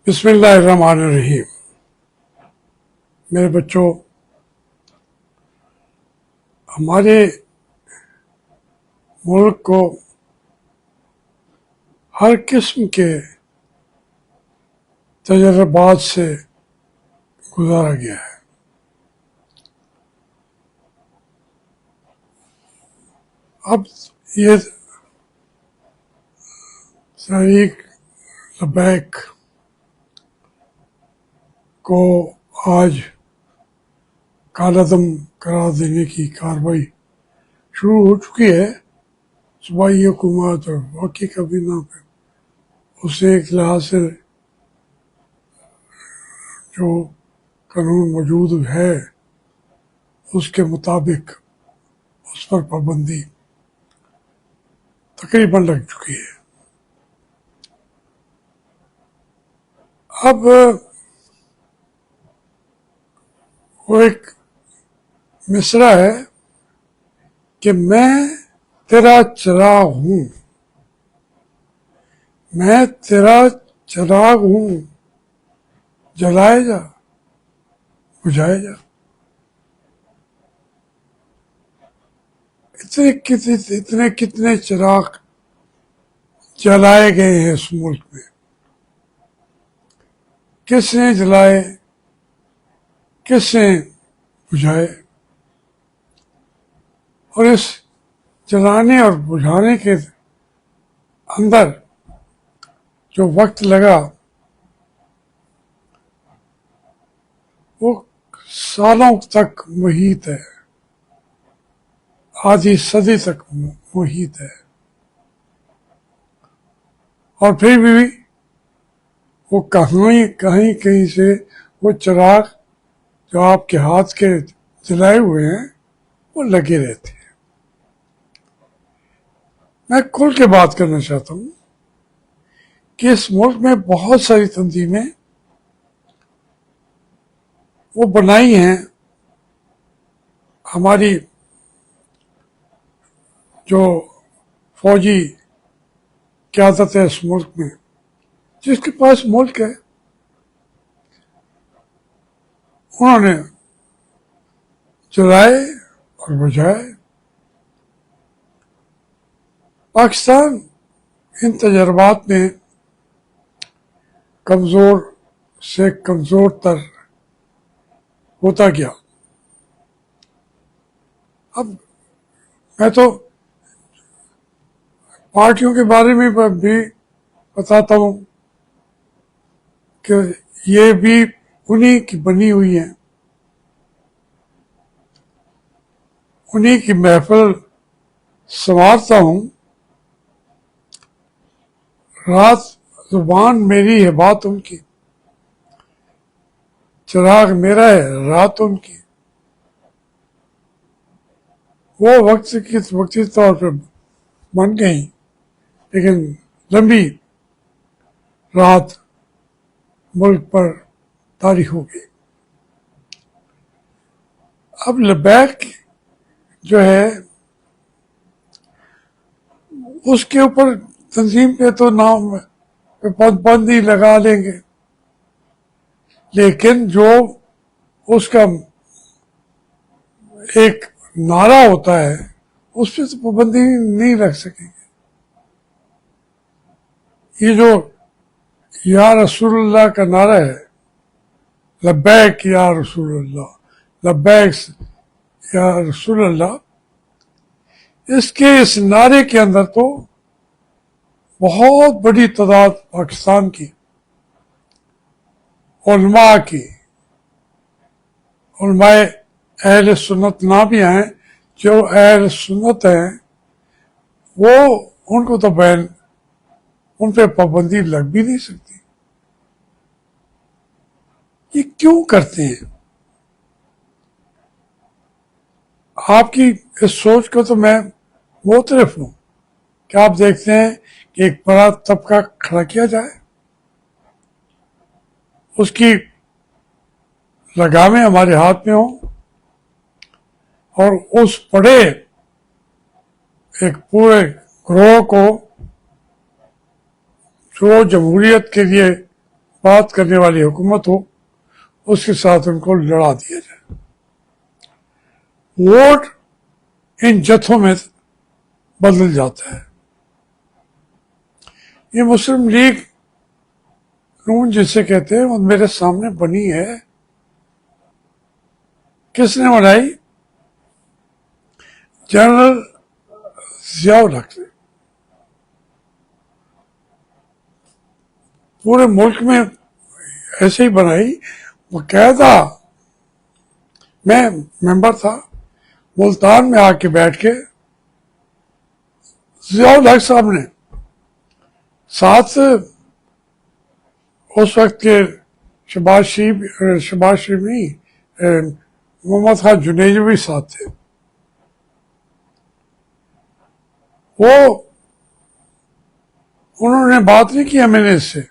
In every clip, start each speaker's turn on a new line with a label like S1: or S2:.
S1: بسم اللہ الرحمن الرحیم۔ میرے بچوں، ہمارے ملک کو ہر قسم کے تجربات سے گزارا گیا ہے۔ اب یہ تحریک لبیک کو آج کالعدم قرار دینے کی کارروائی شروع ہو چکی ہے۔ صوبائی حکومت اور وفاقی کابینہ پہ اسے ایک لحاظ سے جو قانون موجود ہے اس کے مطابق اس پر پابندی تقریباً لگ چکی ہے۔ اب وہ ایک مصرع ہے کہ میں تیرا چراغ ہوں، میں تیرا چراغ ہوں، جلائے جا بجھائے جا۔ اتنے کتنے چراغ جلائے گئے ہیں اس ملک میں، کس نے جلائے، کس نے بجھائے؟ اور اس جلانے اور بجھانے کے اندر جو وقت لگا وہ سالوں تک محیط ہے، آدھی صدی تک محیط ہے، اور پھر بھی وہ کہیں سے وہ چراغ جو آپ کے ہاتھ کے جلائے ہوئے ہیں وہ لگے رہتے ہیں۔ میں کھل کے بات کرنا چاہتا ہوں کہ اس ملک میں بہت ساری تنظیمیں وہ بنائی ہیں، ہماری جو فوجی قیادت ہے اس ملک میں، جس کے پاس ملک ہے، انہوں نے جلائے اور بجھائے۔ پاکستان ان تجربات میں کمزور سے کمزور تر ہوتا گیا۔ اب میں تو پارٹیوں کے بارے میں بھی بتاتا ہوں کہ یہ بھی انہی کی بنی ہوئی ہیں، انہی کی محفل سنوارتا ہوں۔ رات زبان میری ہے بات ان کی، چراغ میرا ہے رات ان کی۔ وہ وقتی طور پر بن گئی، لیکن لمبی رات ملک پر طاری ہو گئی۔ اب لبیک جو ہے اس کے اوپر تنظیم پہ تو نام پہ پابندی لگا لیں گے، لیکن جو اس کا ایک نعرہ ہوتا ہے اس پہ تو پابندی نہیں رکھ سکیں گے۔ یہ جو یا رسول اللہ کا نعرہ ہے، لبیک یا رسول اللہ، لبیک یا رسول اللہ، اس نعرے کے اندر تو بہت بڑی تعداد پاکستان کی علماء کی، علماء اہل سنت نہ بھی ہیں، جو اہل سنت ہیں وہ ان کو تو ان پہ پابندی لگ بھی نہیں سکتی۔ یہ کیوں کرتے ہیں؟ آپ کی اس سوچ کو تو میں معترف ہوں کہ آپ دیکھتے ہیں کہ ایک بڑا طبقہ کھڑا کیا جائے، اس کی لگامیں ہمارے ہاتھ میں ہوں، اور اس بڑے ایک پورے گروہ کو جو جمہوریت کے لیے بات کرنے والی حکومت ہو اس کے ساتھ ان کو لڑا دیا جائے. ووٹ ان جتھوں میں بدل جاتا ہے. یہ مسلم لیگ نون جسے کہتے ہیں وہ میرے سامنے بنی ہے. کس نے بنائی؟ جنرل ضیاء الحق نے. پورے ملک میں ایسے ہی بنائی. باقاعدہ میں ممبر تھا ملتان میں آ کے بیٹھ کے ضیاء الحق صاحب نے ساتھ اس وقت کے شہباز شریف نہیں محمد خان جنیجو بھی ساتھ تھے. انہوں نے بات نہیں کی ایم این اے سے.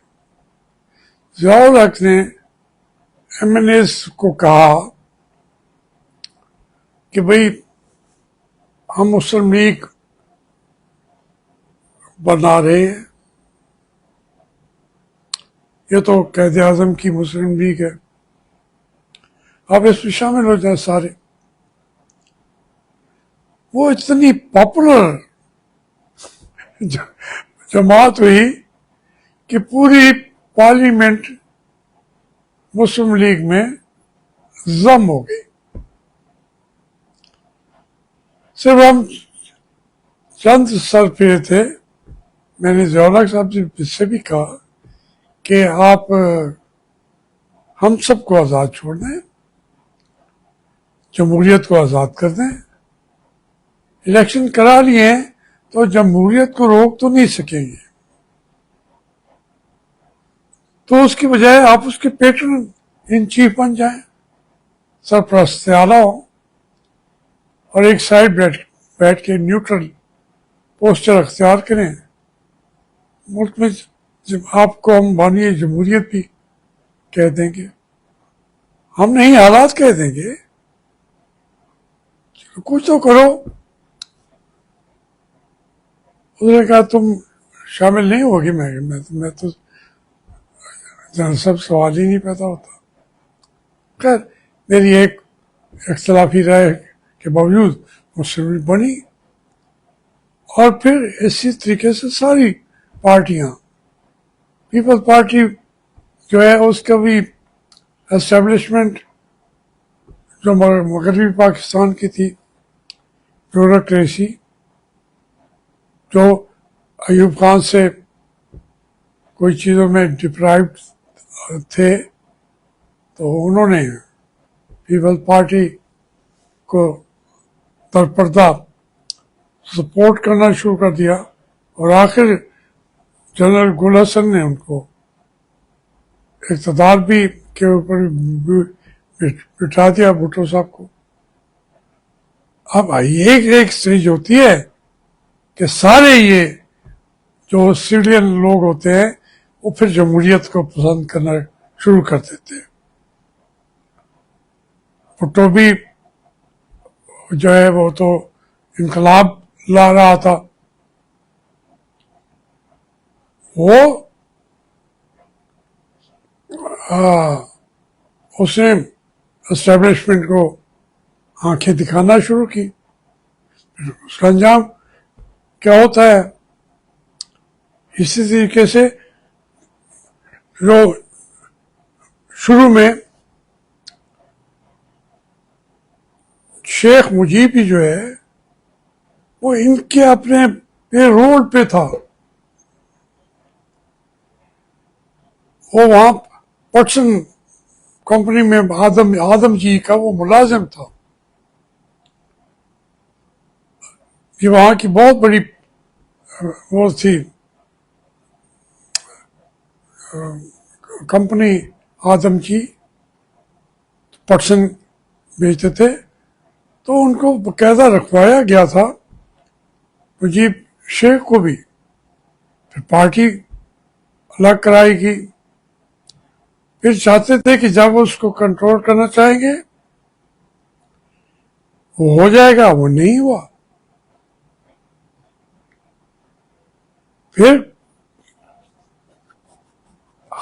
S1: ضیاء الحق نے ایم این اے کو کہا کہ بھئی ہم مسلم لیگ بنا رہے ہیں. یہ تو قائد اعظم کی مسلم لیگ ہے, آپ اس میں شامل ہو جائیں سارے. وہ اتنی پاپولر جماعت ہوئی کہ پوری پارلیمنٹ مسلم لیگ میں ضم ہو گئی. صرف ہم چند سر پھیرے تھے. میں نے ضیاء الحق صاحب سے بھی کہا کہ آپ ہم سب کو آزاد چھوڑ دیں, جمہوریت کو آزاد کر دیں. الیکشن کرا لیے ہیں تو جمہوریت کو روک تو نہیں سکیں گے, تو اس کی بجائے آپ اس کے پیٹرن ان چیف بن جائیں, سرپرست اعلیٰ ہوں, اور ایک سائڈ بیٹھ کے نیوٹرل پوسچر اختیار کریں. ملک میں جب آپ کو ہم بانیے جمہوریت بھی کہہ دیں گے, ہم نہیں حالات کہہ دیں گے, کچھ تو کرو. اس نے کہا تم شامل نہیں ہوگی. میں تو جنرل صاحب سوال ہی نہیں پیدا ہوتا. خیر میری ایک اختلافی رائے کے باوجود مسلم لیگ بنی, اور پھر اسی طریقے سے ساری پارٹیاں, پیپل پارٹی جو ہے اس کا بھی اسٹیبلشمنٹ جو مغربی پاکستان کی تھی, بیوروکریسی, جو ایوب خان سے کوئی چیزوں میں ڈپرائیوڈ تھے, تو انہوں نے پیپل پارٹی کو درپردہ سپورٹ کرنا شروع کر دیا, اور آخر جنرل گل حسن نے ان کو اقتدار بھی کے اوپر بٹھا دیا, بھٹو صاحب کو. اب ایک اسٹیج ہوتی ہے کہ سارے یہ جو سویلین لوگ ہوتے ہیں وہ پھر جمہوریت کو پسند کرنا شروع کر دیتے ہیں. بھٹو بھی جو ہے وہ تو انقلاب لا رہا تھا, وہ اس نے اسٹیبلشمنٹ کو آنکھیں دکھانا شروع کی. اس کا انجام کیا ہوتا ہے؟ اسی طریقے سے جو شروع میں شیخ مجیب ہی جو ہے وہ ان کے اپنے پے رول پہ تھا. وہ وہاں پٹسن کمپنی میں آدم جی کا وہ ملازم تھا. یہ وہاں کی بہت بڑی وہ تھی کمپنی, آدم جی پٹسن بیچتے تھے. تو ان کو باقاعدہ رکھوایا گیا تھا مجیب شیخ کو بھی. پھر پارٹی الگ کرائی گئی. پھر چاہتے تھے کہ جب اس کو کنٹرول کرنا چاہیں گے وہ ہو جائے گا, وہ نہیں ہوا. پھر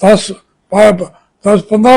S1: 10-15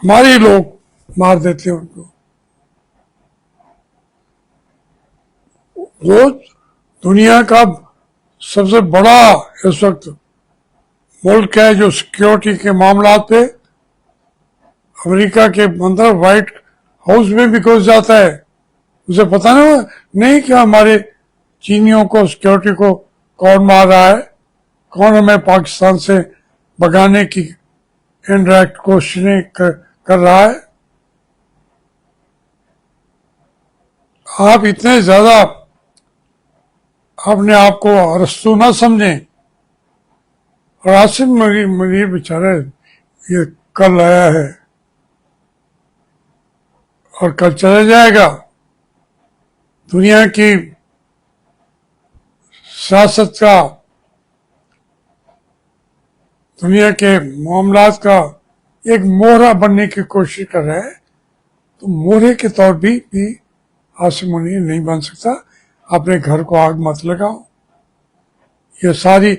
S1: ہمارے ہی لوگ مار دیتے ہیں ان کو. وہ دنیا کا سب سے بڑا اس وقت ملک ہے جو سیکیورٹی کے معاملات پہ امریکہ کے اندر وائٹ ہاؤس میں بھی گھس جاتا ہے. اسے پتا نہیں کہ ہمارے چینیوں کو سیکیورٹی کو کون مار رہا ہے, کون ہمیں پاکستان سے بگانے کی انڈائریکٹ کوششیں کر رہا ہے. آپ اتنے زیادہ اپنے آپ کو ارسطو نہ سمجھیں. اور عاصم منیر بیچارہ یہ کل آیا ہے اور کل چلا جائے گا. دنیا کی سیاست کا, دنیا کے معاملات کا ایک مہرہ بننے کی کوشش کر رہا ہے. تو مہرے کے طور بھی عاصم منیر نہیں بن سکتا. اپنے گھر کو آگ مت لگاؤ. یہ ساری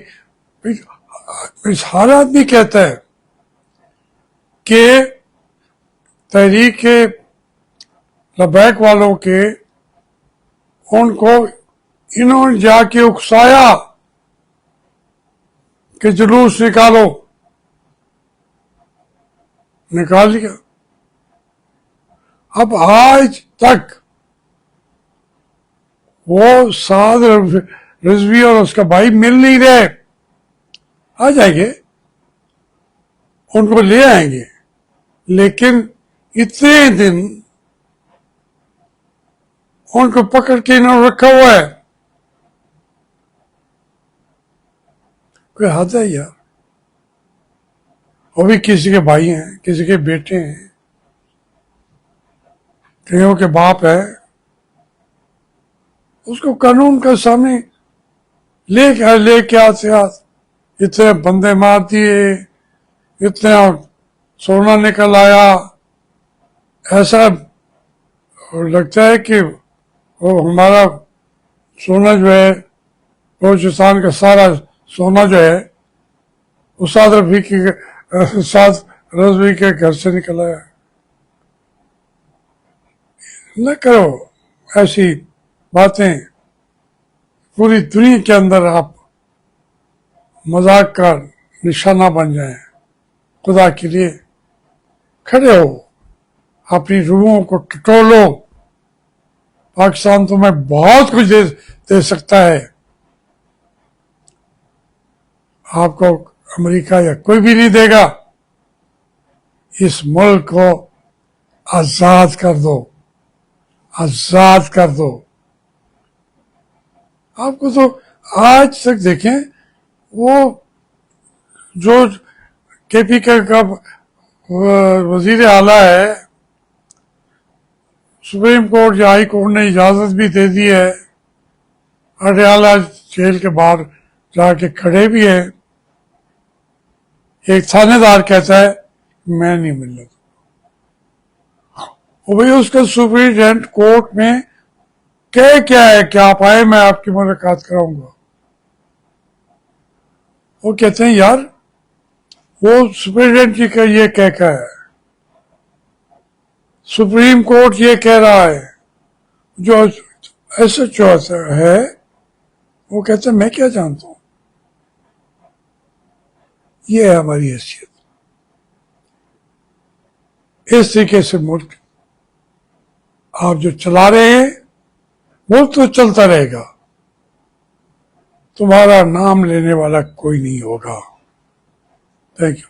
S1: ہر آدمی کہتا ہے کہ تحریک لبیک والوں کے ان کو انہوں نے جا کے اکسایا کہ جلوس نکالو, نکال لیا. اب آج تک وہ سعد رضوی اور اس کا بھائی مل نہیں رہے. آ جائیں گے, ان کو لے آئیں گے, لیکن اتنے دن ان کو پکڑ کے انہوں نے رکھا ہوا ہے. کوئی حد ہے یار. وہ بھی کسی کے بھائی ہیں, کسی کے بیٹے ہیں, کئیوں کے باپ ہے. اس کو قانون کا سامنے لے کے آتے اتنے بندے مار دیے, اتنا سونا نکل آیا. ایسا لگتا ہے کہ وہ ہمارا سونا جو ہے, بلوچستان کا سارا سونا جو ہے وہ سعد رضوی کے گھر سے نکل آیا. نہ کرو ایسی باتیں. پوری دنیا کے اندر آپ مذاق کا نشانہ بن جائیں. خدا کے لیے کھڑے ہو, اپنی روحوں کو ٹٹولو. پاکستان تمہیں بہت کچھ دے سکتا ہے. آپ کو امریکہ یا کوئی بھی نہیں دے گا. اس ملک کو آزاد کر دو, آزاد کر دو. آپ کو تو آج تک دیکھیں, وہ جو کے پی کا وزیر اعلیٰ ہے, سپریم کورٹ یا ہائی کورٹ نے اجازت بھی دے دی ہے, اڈیالہ جیل کے باہر جا کے کھڑے بھی ہیں. ایک تھانے دار کہتا ہے میں نہیں ملنا. وہ بھائی اس کا سپرنٹینڈنٹ کورٹ میں کیا ہے کہ آپ آئے, میں آپ کی ملاقات کراؤں گا. وہ کہتے ہیں یار وہ سپرنٹینڈنٹ جی کا یہ کہہ ہے, سپریم کورٹ یہ کہہ رہا ہے. جو ایس ایچ او ہے وہ کہتے ہیں میں کیا جانتا ہوں. یہ ہے ہماری حیثیت. اس طریقے سے ملک آپ جو چلا رہے ہیں, ملک تو چلتا رہے گا, تمہارا نام لینے والا کوئی نہیں ہوگا. Thank you.